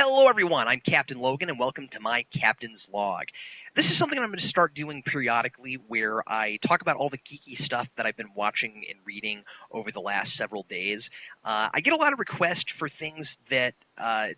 Hello everyone, I'm Captain Logan and welcome to my Captain's Log. This is something I'm going to start doing periodically where I talk about all the geeky stuff that I've been watching and reading over the last several days. I get a lot of requests for things that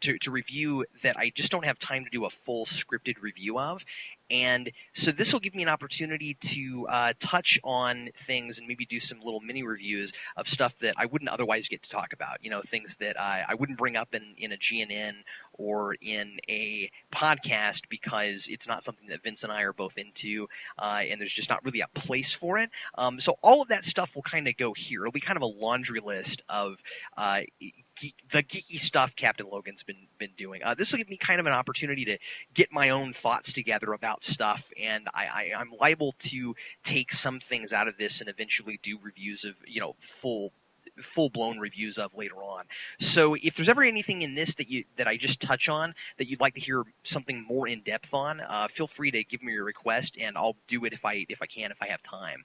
to review that I just don't have time to do a full scripted review of. And so this will give me an opportunity to touch on things and maybe do some little mini reviews of stuff that I wouldn't otherwise get to talk about. You know, things that I wouldn't bring up in a GNN or in a podcast because it's not something that Vince and I are both into, and there's just not really a place for it. So all of that stuff will kind of go here. It'll be kind of a laundry list of the geeky stuff Captain Logan's been doing. This will give me kind of an opportunity to get my own thoughts together about stuff, and I'm liable to take some things out of this and eventually do reviews of, you know, full-blown reviews of later on. So if there's ever anything in this that I just touch on that you'd like to hear something more in depth on, feel free to give me your request and I'll do it if I have time.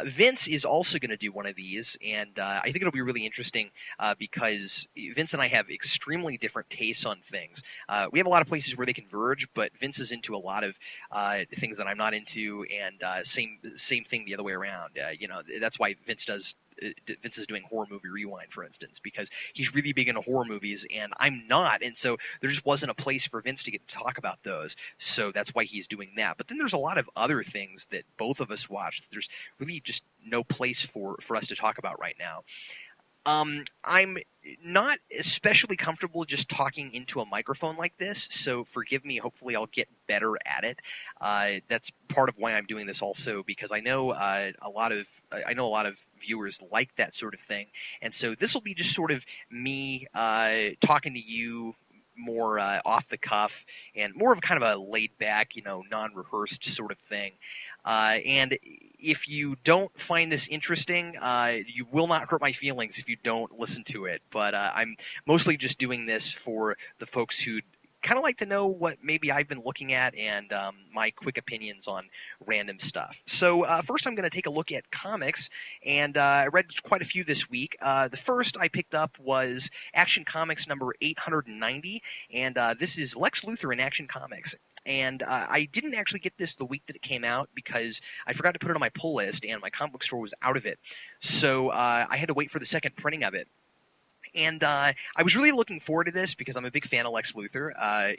Vince is also going to do one of these, and I think it'll be really interesting because Vince and I have extremely different tastes on things. We have a lot of places where they converge, but Vince is into a lot of things that I'm not into, and same thing the other way around. You know, that's why Vince is doing Horror Movie Rewind, for instance, because he's really big into horror movies and I'm not, and so there just wasn't a place for Vince to get to talk about those, so that's why he's doing that. But then there's a lot of other things that both of us watch that there's really just no place for us to talk about right now. I'm not especially comfortable just talking into a microphone like this, so forgive me. Hopefully I'll get better at it. That's part of why I'm doing this also, because I know a lot of viewers like that sort of thing, and so this will be just sort of me talking to you more off the cuff and more of kind of a laid back, you know, non-rehearsed sort of thing. And if you don't find this interesting, you will not hurt my feelings if you don't listen to it. But I'm mostly just doing this for the folks who kind of like to know what maybe I've been looking at and my quick opinions on random stuff. So first I'm going to take a look at comics, and I read quite a few this week. The first I picked up was Action Comics number 890, and this is Lex Luthor in Action Comics. And I didn't actually get this the week that it came out because I forgot to put it on my pull list, and my comic book store was out of it. So I had to wait for the second printing of it. And I was really looking forward to this because I'm a big fan of Lex Luthor.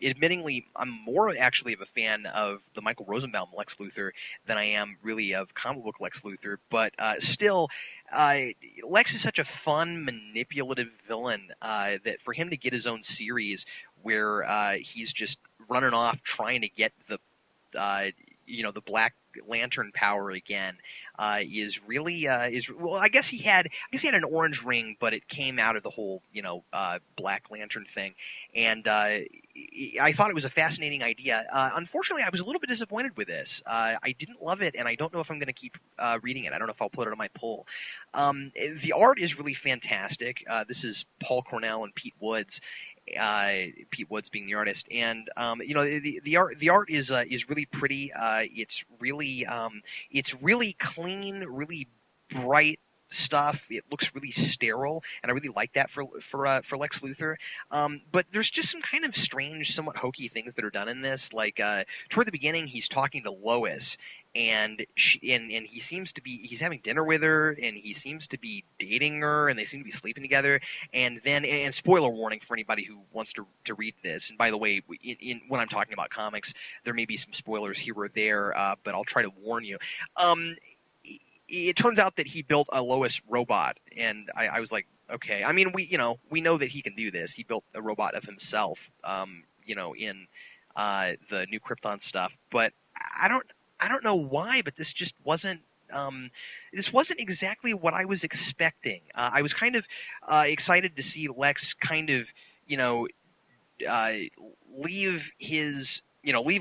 Admittingly, I'm more actually of a fan of the Michael Rosenbaum Lex Luthor than I am really of comic book Lex Luthor. But still, Lex is such a fun, manipulative villain that for him to get his own series where he's just running off trying to get the the Black Lantern power again is really well. I guess he had an orange ring, but it came out of the whole Black Lantern thing, and I thought it was a fascinating idea. Unfortunately, I was a little bit disappointed with this. I didn't love it, and I don't know if I'm going to keep reading it. I don't know if I'll put it on my pull. The art is really fantastic. This is Paul Cornell and Pete Woods. Pete Woods being the artist, and the art is really pretty. It's really clean, really bright stuff. It looks really sterile, and I really like that for Lex Luthor. But there's just some kind of strange, somewhat hokey things that are done in this. Like toward the beginning, he's talking to Lois. And he seems to be, he's having dinner with her, and he seems to be dating her, and they seem to be sleeping together. And then, and spoiler warning for anybody who wants to read this. And by the way, when I'm talking about comics, there may be some spoilers here or there, but I'll try to warn you. It turns out that he built a Lois robot, and I was like, okay. I mean, we know that he can do this. He built a robot of himself, in the New Krypton stuff, but I don't know why, but this just wasn't exactly what I was expecting. I was kind of excited to see Lex kind of, leave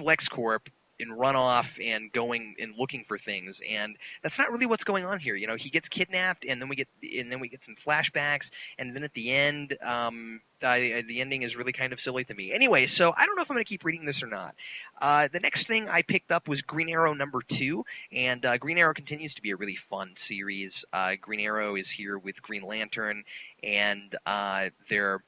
LexCorp and run off and going and looking for things, and that's not really what's going on here. He gets kidnapped, and then we get some flashbacks, and then at the end, the ending is really kind of silly to me. Anyway, so I don't know if I'm going to keep reading this or not. The next thing I picked up was Green Arrow number 2, and Green Arrow continues to be a really fun series. Green Arrow is here with Green Lantern, and they're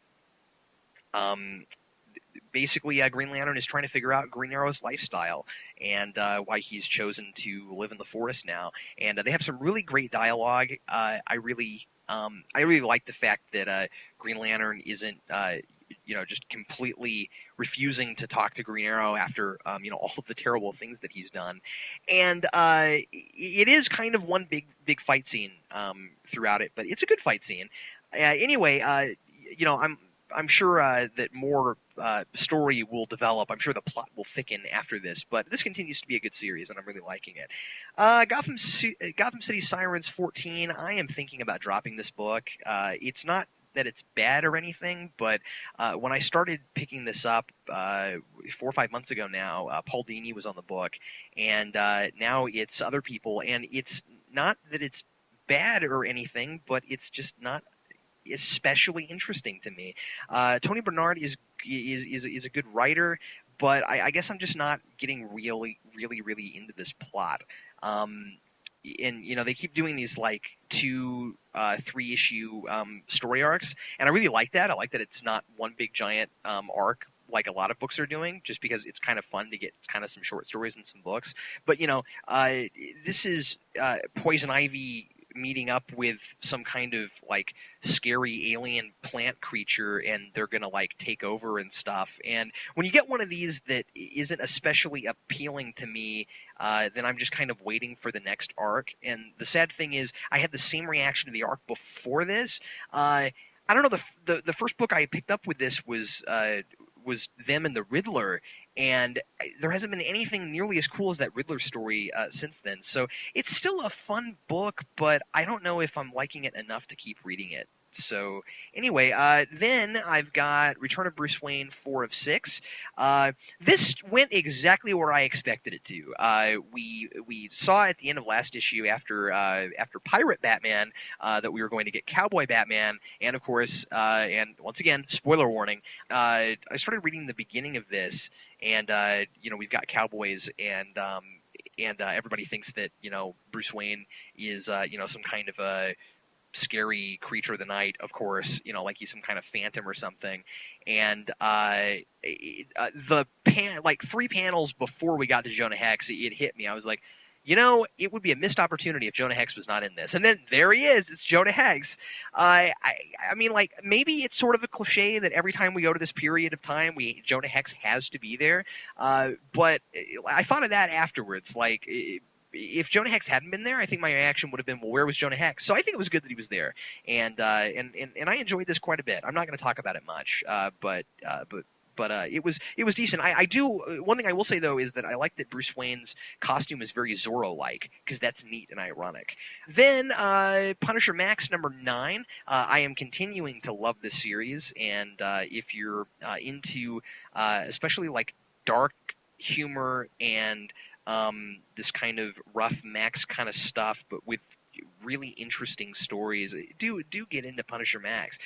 basically, Green Lantern is trying to figure out Green Arrow's lifestyle and why he's chosen to live in the forest now. And they have some really great dialogue. I really like the fact that Green Lantern isn't just completely refusing to talk to Green Arrow after all of the terrible things that he's done. And it is kind of one big fight scene throughout it, but it's a good fight scene. Anyway, I'm sure that more story will develop. I'm sure the plot will thicken after this, but this continues to be a good series, and I'm really liking it. Gotham City Sirens 14. I am thinking about dropping this book. It's not that it's bad or anything, but when I started picking this up 4 or 5 months ago now, Paul Dini was on the book, and now it's other people, and it's not that it's bad or anything, but it's just not especially interesting to me. Tony Bernard is a good writer, but I guess I'm just not getting really into this plot. And they keep doing these like 2, 3 issue story arcs, and I really like that. I like that it's not one big giant arc like a lot of books are doing, just because it's kind of fun to get kind of some short stories and some books. But this is Poison Ivy meeting up with some kind of like scary alien plant creature, and they're gonna like take over and stuff. And when you get one of these that isn't especially appealing to me, then I'm just kind of waiting for the next arc. And the sad thing is, I had the same reaction to the arc before this. I don't know, the first book I picked up with this was them and the Riddler, and there hasn't been anything nearly as cool as that Riddler story since then. So it's still a fun book, but I don't know if I'm liking it enough to keep reading it. So anyway, then I've got Return of Bruce Wayne 4 of 6. This went exactly where I expected it to. We saw at the end of last issue after Pirate Batman that we were going to get Cowboy Batman, and of course, and once again, spoiler warning. I started reading the beginning of this, and we've got cowboys, and everybody thinks that Bruce Wayne is some kind of a scary creature of the night, of course, like he's some kind of phantom or something. And like 3 panels before we got to Jonah Hex, it hit me. I was like, it would be a missed opportunity if Jonah Hex was not in this. And then there he is. It's Jonah Hex. I mean, like, maybe it's sort of a cliche that every time we go to this period of time, Jonah Hex has to be there. But I thought of that afterwards. Like, if Jonah Hex hadn't been there, I think my reaction would have been, well, where was Jonah Hex? So I think it was good that he was there, and I enjoyed this quite a bit. I'm not going to talk about it much, but it was decent. I do one thing I will say though is that I like that Bruce Wayne's costume is very Zorro-like, because that's neat and ironic. Then Punisher Max number 9. I am continuing to love this series, and if you're into especially like dark humor and this kind of rough Max kind of stuff, but with really interesting stories, do get into Punisher Max.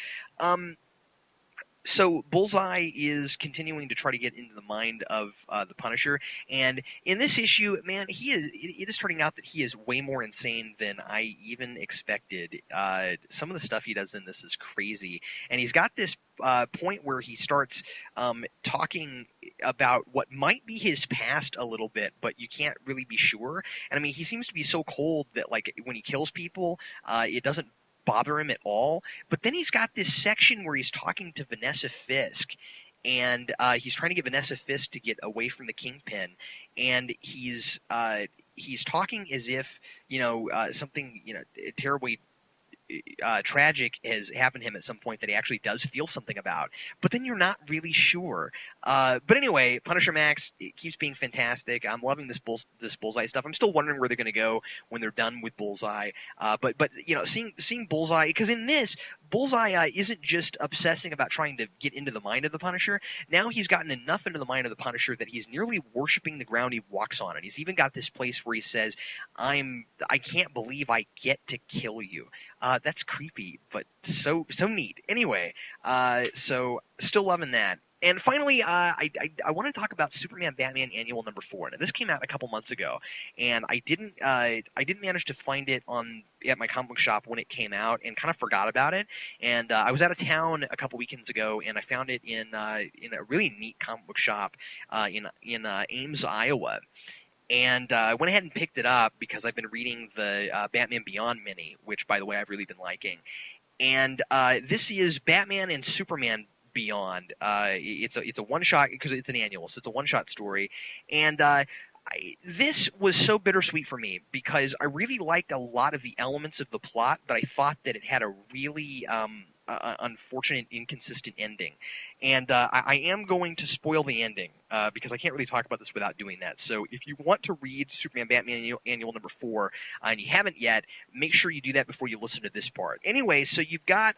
So Bullseye is continuing to try to get into the mind of the Punisher, and in this issue, man, it is turning out that he is way more insane than I even expected. Some of the stuff he does in this is crazy, and he's got this point where he starts talking about what might be his past a little bit, but you can't really be sure. And I mean, he seems to be so cold that like when he kills people, it doesn't bother him at all. But then he's got this section where he's talking to Vanessa Fisk, and he's trying to get Vanessa Fisk to get away from the Kingpin, and he's talking as if something terribly tragic has happened to him at some point that he actually does feel something about, but then you're not really sure. But anyway, Punisher Max, it keeps being fantastic. I'm loving this Bullseye stuff. I'm still wondering where they're going to go when they're done with Bullseye. But seeing Bullseye, because in this, Bullseye isn't just obsessing about trying to get into the mind of the Punisher. Now he's gotten enough into the mind of the Punisher that he's nearly worshiping the ground he walks on, and he's even got this place where he says, I can't believe I get to kill you. That's creepy, but so neat. Anyway, so still loving that. And finally, I want to talk about Superman Batman Annual number 4. Now, this came out a couple months ago, and I didn't manage to find it at my comic book shop when it came out, and kind of forgot about it. And I was out of town a couple weekends ago, and I found it in a really neat comic book shop in Ames, Iowa. And I went ahead and picked it up because I've been reading the Batman Beyond mini, which, by the way, I've really been liking. And this is Batman and Superman Beyond. It's a one shot because it's an annual, so it's a one shot story. And this was so bittersweet for me because I really liked a lot of the elements of the plot, but I thought that it had a really unfortunate, inconsistent ending. And I am going to spoil the ending because I can't really talk about this without doing that. So if you want to read Superman Batman Annual number 4 and you haven't yet, make sure you do that before you listen to this part. Anyway, so you got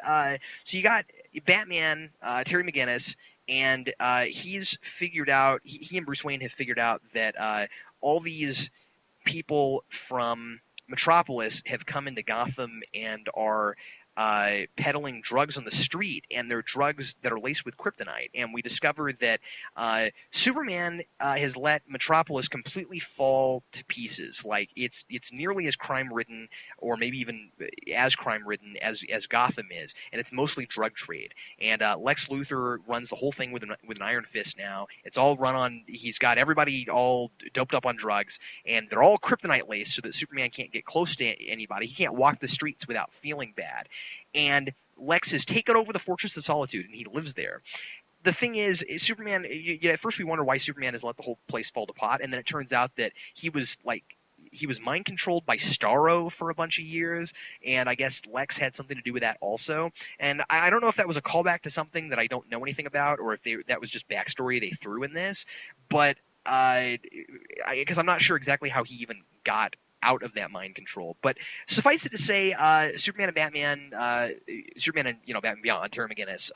Batman, Terry McGinnis, and he's figured out. He and Bruce Wayne have figured out that all these people from Metropolis have come into Gotham and are peddling drugs on the street, and they're drugs that are laced with kryptonite. And we discover that Superman has let Metropolis completely fall to pieces. Like it's nearly as crime-ridden, or maybe even as crime-ridden as Gotham is, and it's mostly drug trade. And Lex Luthor runs the whole thing with an iron fist now. It's all run on. He's got everybody all doped up on drugs, and they're all kryptonite laced, so that Superman can't get close to anybody. He can't walk the streets without feeling bad. And Lex has taken over the Fortress of Solitude, and he lives there. The thing is, Superman. At first, we wonder why Superman has let the whole place fall to pot, and then it turns out that he was mind controlled by Starro for a bunch of years, and I guess Lex had something to do with that also. And I don't know if that was a callback to something that I don't know anything about, or if that was just backstory they threw in this. But because I'm not sure exactly how he even got out of that mind control. But suffice it to say, Superman and Batman, Superman and Batman Beyond, Terry McGinnis,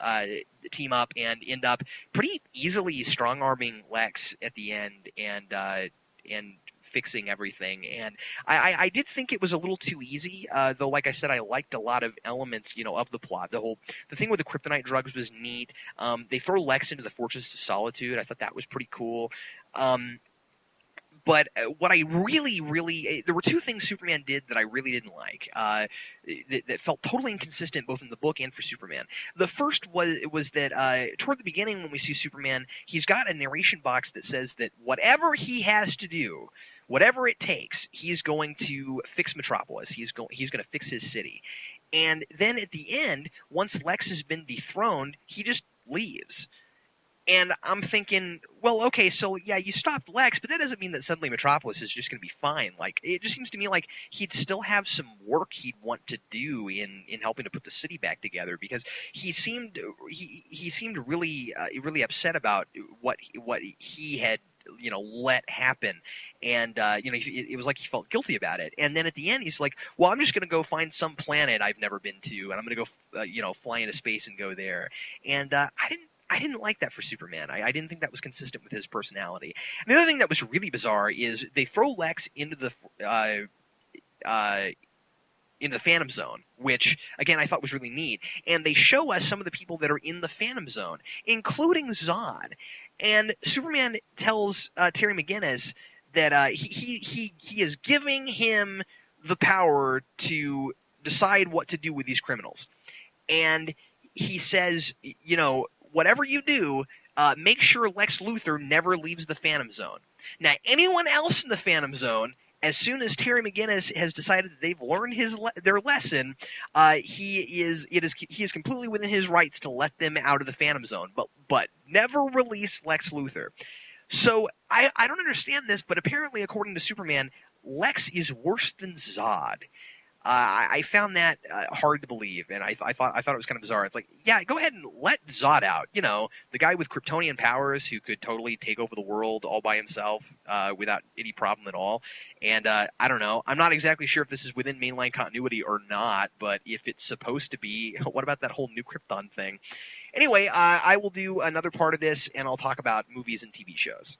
team up and end up pretty easily strong-arming Lex at the end and fixing everything. And I did think it was a little too easy, though. Like I said, I liked a lot of elements, of the plot. The thing with the kryptonite drugs was neat. They throw Lex into the Fortress of Solitude. I thought that was pretty cool. But what I really, there were two things Superman did that I really didn't like, that felt totally inconsistent both in the book and for Superman. The first was that toward the beginning when we see Superman, he's got a narration box that says that whatever he has to do, whatever it takes, he's going to fix Metropolis. He's going to fix his city. And then at the end, once Lex has been dethroned, he just leaves. And I'm thinking, well, okay, so yeah, you stopped Lex, but that doesn't mean that suddenly Metropolis is just going to be fine. Like, it just seems to me like he'd still have some work he'd want to do in helping to put the city back together, because he seemed really really upset about what he had let happen, and it was like he felt guilty about it. And then at the end, he's like, well, I'm just going to go find some planet I've never been to, and I'm going to go fly into space and go there. And I didn't like that for Superman. I didn't think that was consistent with his personality. And the other thing that was really bizarre is they throw Lex into the Phantom Zone, which, again, I thought was really neat. And they show us some of the people that are in the Phantom Zone, including Zod. And Superman tells Terry McGinnis that he is giving him the power to decide what to do with these criminals. And he says, whatever you do, make sure Lex Luthor never leaves the Phantom Zone. Now, anyone else in the Phantom Zone, as soon as Terry McGinnis has decided that they've learned their lesson, he is completely within his rights to let them out of the Phantom Zone, but never release Lex Luthor. So I don't understand this, but apparently, according to Superman, Lex is worse than Zod. I found that hard to believe, and I thought it was kind of bizarre. It's like, yeah, go ahead and let Zod out. The guy with Kryptonian powers who could totally take over the world all by himself without any problem at all. And I don't know. I'm not exactly sure if this is within mainline continuity or not, but if it's supposed to be, what about that whole New Krypton thing? Anyway, I will do another part of this, and I'll talk about movies and TV shows.